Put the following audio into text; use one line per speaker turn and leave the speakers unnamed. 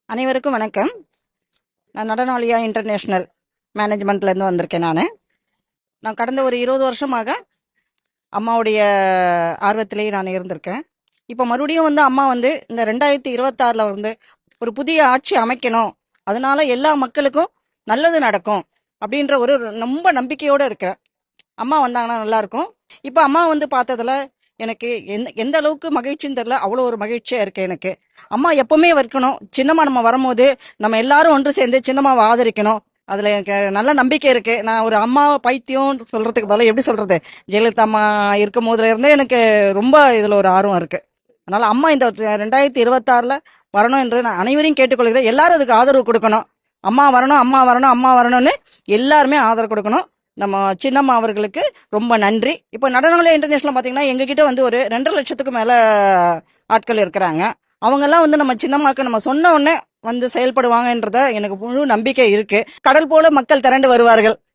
அனைவருக்கும் வணக்கம். நான் நடனவாளியா இன்டர்நேஷ்னல் மேனேஜ்மெண்ட்லேருந்து வந்திருக்கேன். நான் கடந்த ஒரு 20 வருஷமாக அம்மாவுடைய ஆர்வத்திலேயே நான் இருந்திருக்கேன். இப்போ மறுபடியும் அம்மா இந்த 2026 வந்து ஒரு புதிய ஆட்சி அமைக்கணும், அதனால எல்லா மக்களுக்கும் நல்லது நடக்கும் அப்படின்ற ஒரு ரொம்ப நம்பிக்கையோடு இருக்கிறேன். அம்மா வந்தாங்கன்னா நல்லா இருக்கும். இப்போ அம்மா பார்த்ததுல எனக்கு எந்த அளவுக்கு மகிழ்ச்சின்னு தெரியல, அவ்வளோ ஒரு மகிழ்ச்சியா இருக்கு எனக்கு. அம்மா எப்பவுமே இருக்கணும். சின்னம்மா நம்ம வரும்போது நம்ம எல்லாரும் ஒன்று சேர்ந்து சின்னம்மாவை ஆதரிக்கணும். அதுல எனக்கு நல்ல நம்பிக்கை இருக்கு. நான் ஒரு அம்மாவை பைத்தியம் சொல்றதுக்கு பதிலா எப்படி சொல்றது, ஜெயலலிதா அம்மா இருக்கும் போதுல இருந்தே எனக்கு ரொம்ப இதுல ஒரு ஆர்வம் இருக்கு. அதனால அம்மா இந்த 2026 வரணும் என்று நான் அனைவரையும் கேட்டுக்கொள்கிறேன். எல்லாரும் அதுக்கு ஆதரவு கொடுக்கணும். அம்மா வரணும், அம்மா வரணும், அம்மா வரணும்னு எல்லாருமே ஆதரவு கொடுக்கணும். நம்ம சின்னம்மா அவர்களுக்கு ரொம்ப நன்றி. இப்போ நடனங்களே இன்டர்நேஷனல் பார்த்தீங்கன்னா எங்ககிட்ட ஒரு 2.5 லட்சத்துக்கு மேல ஆட்கள் இருக்கிறாங்க. அவங்கெல்லாம் நம்ம சின்னம்மாக்கு நம்ம சொன்ன உடனே செயல்படுவாங்கன்றத எனக்கு முழு நம்பிக்கை இருக்கு. கடல் போல மக்கள் திரண்டு வருவார்கள்.